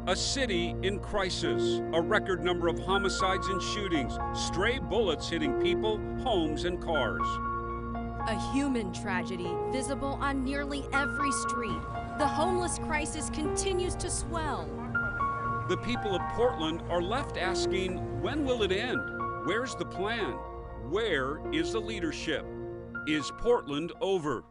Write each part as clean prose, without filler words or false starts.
A city in crisis, a record number of homicides and shootings, stray bullets hitting people, homes, and cars. A human tragedy visible on nearly every street. The homeless crisis continues to swell. The people of Portland are left asking, when will it end? Where's the plan? Where is the leadership? Is Portland over?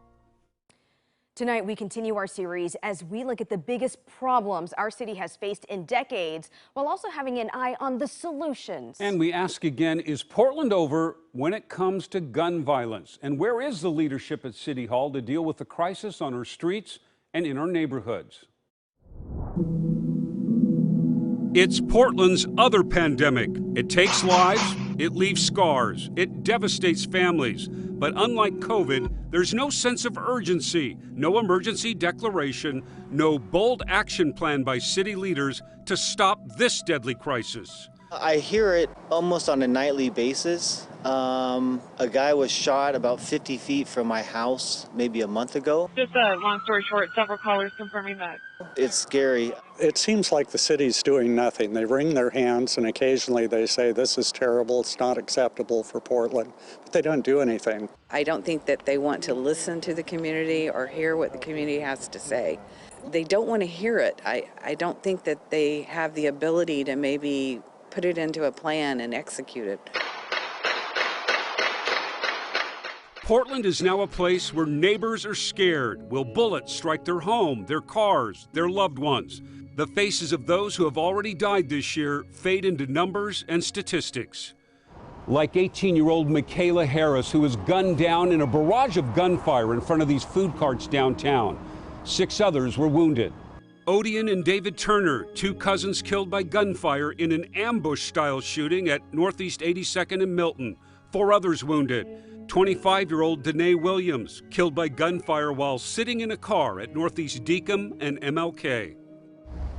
Tonight, we continue our series as we look at the biggest problems our city has faced in decades, while also having an eye on the solutions. And we ask again, is Portland over when it comes to gun violence? And where is the leadership at City Hall to deal with the crisis on our streets and in our neighborhoods? It's Portland's other pandemic. It takes lives, it leaves scars, it devastates families. But unlike COVID, there's no sense of urgency, no emergency declaration, no bold action plan by city leaders to stop this deadly crisis. I hear it almost on a nightly basis. A guy was shot about 50 feet from my house maybe a month ago. Just a long story short, several callers confirming that. It's scary. It seems like the city's doing nothing. They wring their hands and occasionally they say, this is terrible, it's not acceptable for Portland, but they don't do anything. I don't think that they want to listen to the community or hear what the community has to say. They don't want to hear it. I don't think that they have the ability to maybe put it into a plan and execute it. Portland is now a place where neighbors are scared. Will bullets strike their home, their cars, their loved ones? The faces of those who have already died this year fade into numbers and statistics. Like 18-year-old Michaela Harris, who was gunned down in a barrage of gunfire in front of these food carts downtown. 6 others were wounded. Odion and David Turner, 2 cousins killed by gunfire in an ambush-style shooting at Northeast 82nd and Milton. 4 others wounded. 25-year-old Danae Williams, killed by gunfire while sitting in a car at Northeast Deacom and MLK.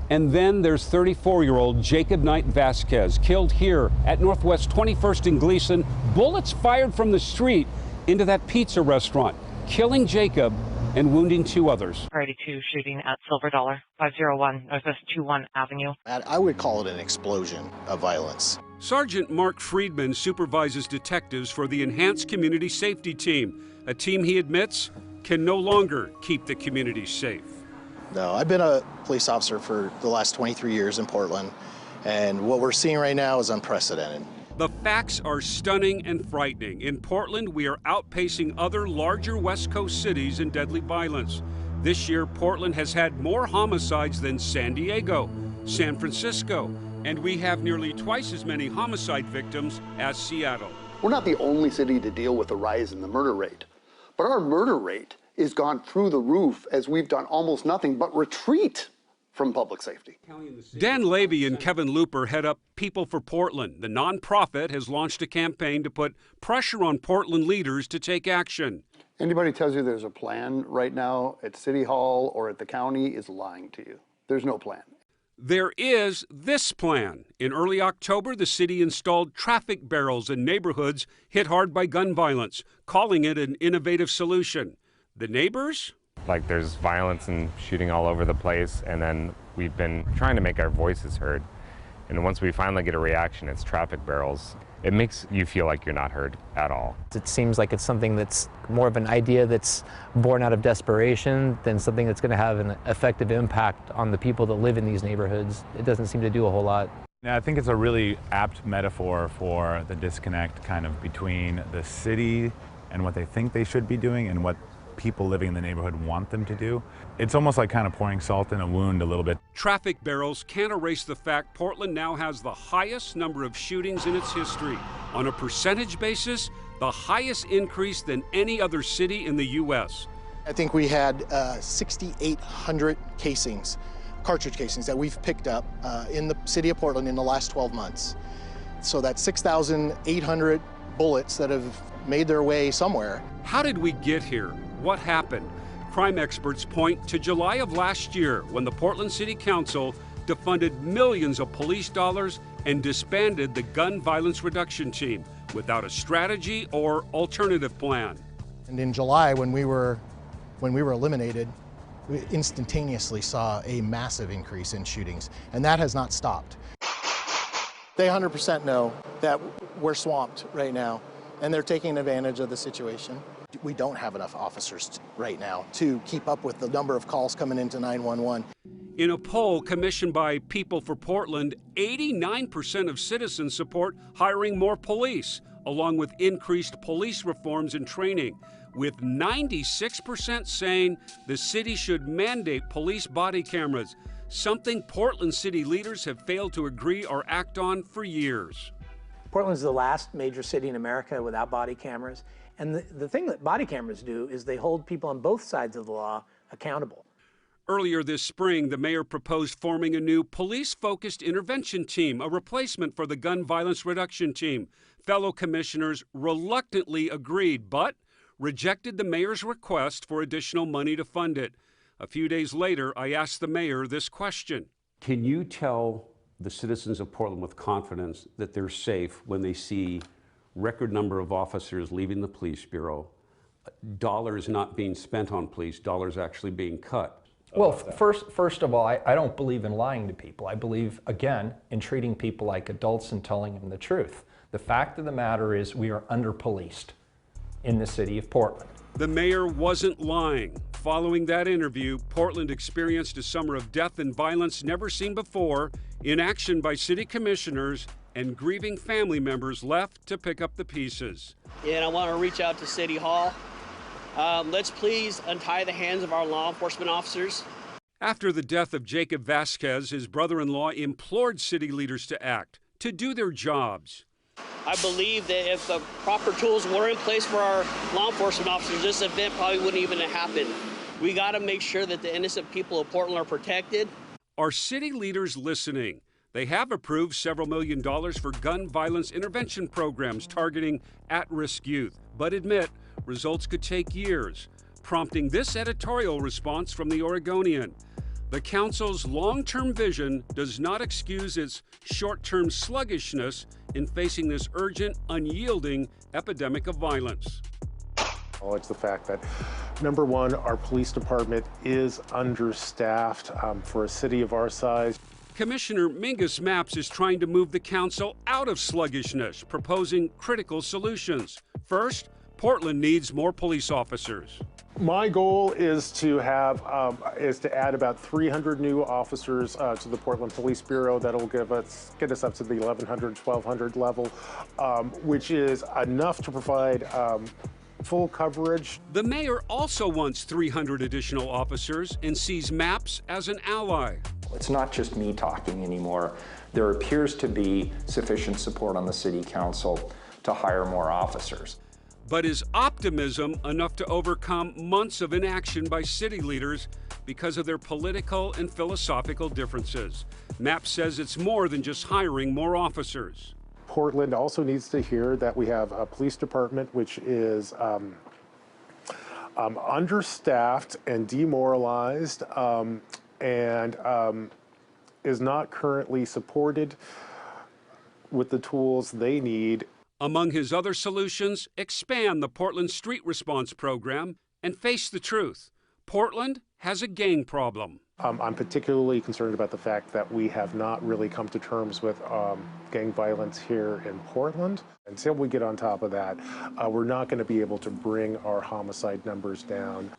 And then there's 34-year-old Jacob Knight Vasquez, killed here at Northwest 21st and Gleason. Bullets fired from the street into that pizza restaurant, killing Jacob and wounding 2 others. Priority 2 shooting at Silver Dollar, 501 Northwest 21 Avenue. I would call it an explosion of violence. Sergeant Mark Friedman supervises detectives for the Enhanced Community Safety Team, a team he admits can no longer keep the community safe. No, I've been a police officer for the last 23 years in Portland, and what we're seeing right now is unprecedented. The facts are stunning and frightening. In Portland, we are outpacing other larger West Coast cities in deadly violence. This year, Portland has had more homicides than San Diego, San Francisco, and we have nearly twice as many homicide victims as Seattle. We're not the only city to deal with a rise in the murder rate, but our murder rate has gone through the roof as we've done almost nothing but retreat from public safety. Dan Levy and Kevin Looper head up People for Portland. The nonprofit has launched a campaign to put pressure on Portland leaders to take action. Anybody tells you there's a plan right now at City Hall or at the county is lying to you. There's no plan. There is this plan. In early October, the city installed traffic barrels in neighborhoods hit hard by gun violence, calling it an innovative solution. The neighbors? Like, there's violence and shooting all over the place, and then we've been trying to make our voices heard. And once we finally get a reaction, it's traffic barrels. It makes you feel like you're not heard at all. It seems like it's something that's more of an idea that's born out of desperation than something that's going to have an effective impact on the people that live in these neighborhoods. It doesn't seem to do a whole lot. I think it's a really apt metaphor for the disconnect kind of between the city and what they think they should be doing and what people living in the neighborhood want them to do. It's almost like kind of pouring salt in a wound a little bit. Traffic barrels can't erase the fact Portland now has the highest number of shootings in its history. On a percentage basis, the highest increase than any other city in the U.S. I think we had 6,800 casings, cartridge casings that we've picked up in the city of Portland in the last 12 months. So that's 6,800 bullets that have made their way somewhere. How did we get here? What happened? Crime experts point to July of last year when the Portland City Council defunded millions of police dollars and disbanded the gun violence reduction team without a strategy or alternative plan. And in July, when we were eliminated, we instantaneously saw a massive increase in shootings, and that has not stopped. They 100% know that we're swamped right now, and they're taking advantage of the situation. We don't have enough officers right now to keep up with the number of calls coming into 911. In a poll commissioned by People for Portland, 89% of citizens support hiring more police, along with increased police reforms and training, with 96% saying the city should mandate police body cameras, something Portland city leaders have failed to agree or act on for years. Portland's the last major city in America without body cameras. And the thing that body cameras do is they hold people on both sides of the law accountable. Earlier this spring, the mayor proposed forming a new police-focused intervention team, a replacement for the gun violence reduction team. Fellow commissioners reluctantly agreed, but rejected the mayor's request for additional money to fund it. A few days later, I asked the mayor this question. Can you tell the citizens of Portland with confidence that they're safe when they see record number of officers leaving the police bureau, dollars not being spent on police, dollars actually being cut? Well, first of all, I don't believe in lying to people. I believe, again, in treating people like adults and telling them the truth. The fact of the matter is we are under-policed in the city of Portland. The mayor wasn't lying. Following that interview, Portland experienced a summer of death and violence never seen before, inaction by city commissioners, and grieving family members left to pick up the pieces. And I want to reach out to City Hall. Let's please untie the hands of our law enforcement officers. After the death of Jacob Vasquez, his brother-in-law implored city leaders to act, to do their jobs. I believe that if the proper tools were in place for our law enforcement officers, this event probably wouldn't even have happened. We got to make sure that the innocent people of Portland are protected. Are city leaders listening? They have approved several $1 million for gun violence intervention programs targeting at-risk youth, but admit results could take years, prompting this editorial response from the Oregonian. The council's long-term vision does not excuse its short-term sluggishness in facing this urgent, unyielding epidemic of violence. It's the fact that, number one, our police department is understaffed for a city of our size. Commissioner Mingus Mapps is trying to move the council out of sluggishness, proposing critical solutions. First, Portland needs more police officers. My goal is to have add about 300 new officers to the Portland Police Bureau. That'll get us up to the 1,100, 1,200 level, which is enough to provide full coverage. The mayor also wants 300 additional officers and sees Mapps as an ally. It's not just me talking anymore. There appears to be sufficient support on the city council to hire more officers. But is optimism enough to overcome months of inaction by city leaders because of their political and philosophical differences? Mapps says it's more than just hiring more officers. Portland also needs to hear that we have a police department which is understaffed and demoralized and is not currently supported with the tools they need. Among his other solutions, expand the Portland Street Response Program and face the truth. Portland has a gang problem. I'm particularly concerned about the fact that we have not really come to terms with gang violence here in Portland. Until we get on top of that, we're not going to be able to bring our homicide numbers down.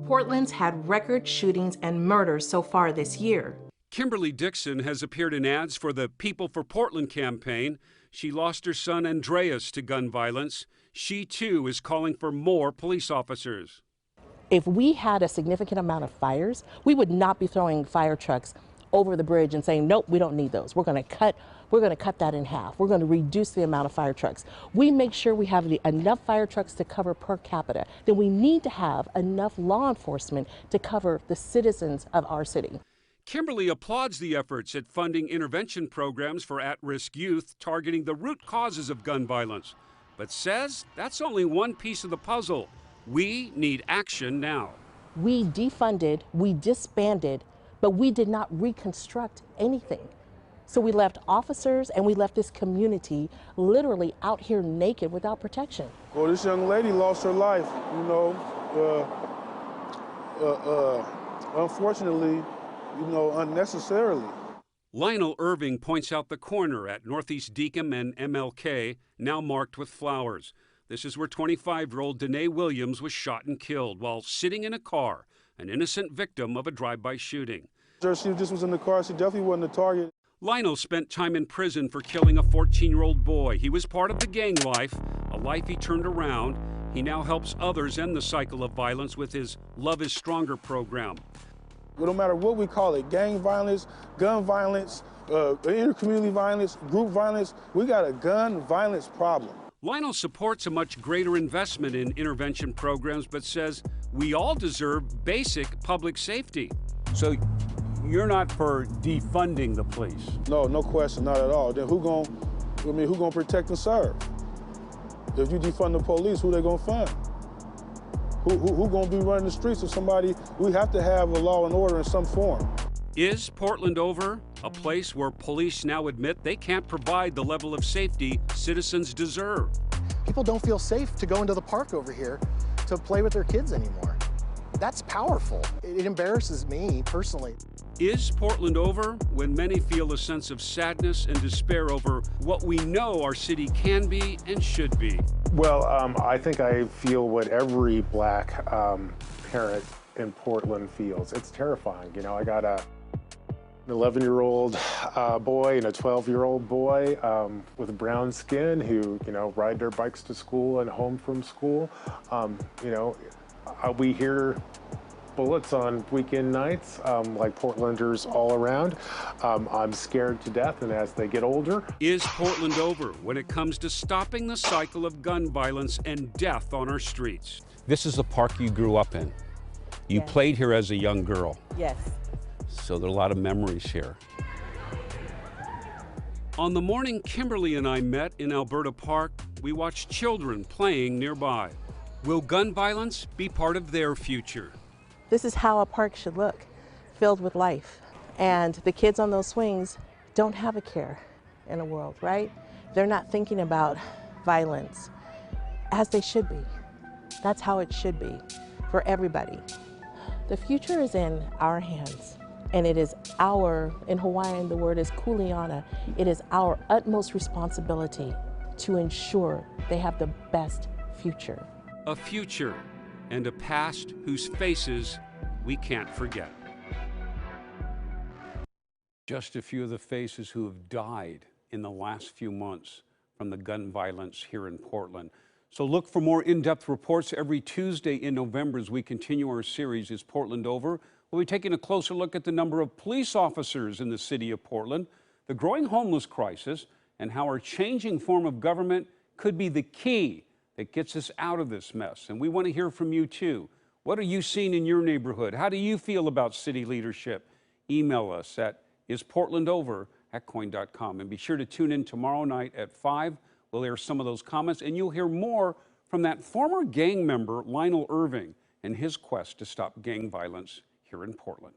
Portland's had record shootings and murders so far this year. Kimberly Dixon has appeared in ads for the People for Portland campaign. She lost her son Andreas to gun violence. She too is calling for more police officers. If we had a significant amount of fires, we would not be throwing fire trucks over the bridge and saying, nope, we don't need those. We're going to cut that in half. We're going to reduce the amount of fire trucks. We make sure we have enough fire trucks to cover per capita. Then we need to have enough law enforcement to cover the citizens of our city. Kimberly applauds the efforts at funding intervention programs for at-risk youth targeting the root causes of gun violence, but says that's only one piece of the puzzle. We need action now. We defunded, we disbanded, but we did not reconstruct anything. So we left officers and we left this community literally out here naked without protection. Well, this young lady lost her life, unfortunately, unnecessarily. Lionel Irving points out the corner at Northeast Deacon and MLK, now marked with flowers. This is where 25-year-old Danae Williams was shot and killed while sitting in a car, an innocent victim of a drive-by shooting. She just was in the car. She definitely wasn't a target. Lionel spent time in prison for killing a 14-year-old boy. He was part of the gang life, a life he turned around. He now helps others end the cycle of violence with his Love is Stronger program. No matter what we call it, gang violence, gun violence, intercommunity violence, group violence, we got a gun violence problem. Lionel supports a much greater investment in intervention programs, but says we all deserve basic public safety. So you're not for defunding the police? No, no question, not at all. Then who gonna protect and serve? If you defund the police, who they gonna fund? Who gonna be running the streets of somebody? We have to have a law and order in some form. Is Portland over? A place where police now admit they can't provide the level of safety citizens deserve. People don't feel safe to go into the park over here to play with their kids anymore. That's powerful. It embarrasses me personally. Is Portland over when many feel a sense of sadness and despair over what we know our city can be and should be? Well, I think I feel what every black parent in Portland feels. It's terrifying. I got an 11-year-old boy and a 12-year-old boy with brown skin who, ride their bikes to school and home from school. We hear bullets on weekend nights, like Portlanders all around. I'm scared to death, and as they get older. Is Portland over when it comes to stopping the cycle of gun violence and death on our streets? This is the park you grew up in. You played here as a young girl. Yes. So there are a lot of memories here. On the morning Kimberly and I met in Alberta Park, we watched children playing nearby. Will gun violence be part of their future? This is how a park should look, filled with life. And the kids on those swings don't have a care in the world, right? They're not thinking about violence as they should be. That's how it should be for everybody. The future is in our hands, and it is in Hawaiian the word is kuleana, it is our utmost responsibility to ensure they have the best future. A future and a past whose faces we can't forget. Just a few of the faces who have died in the last few months from the gun violence here in Portland. So look for more in-depth reports every Tuesday in November as we continue our series, Is Portland Over? We'll be taking a closer look at the number of police officers in the city of Portland, the growing homeless crisis, and how our changing form of government could be the key that gets us out of this mess. And we want to hear from you too. What are you seeing in your neighborhood? How do you feel about city leadership? Email us at isportlandover@coin.com. And be sure to tune in tomorrow night at 5. We'll air some of those comments, and you'll hear more from that former gang member, Lionel Irving, and his quest to stop gang violence here in Portland.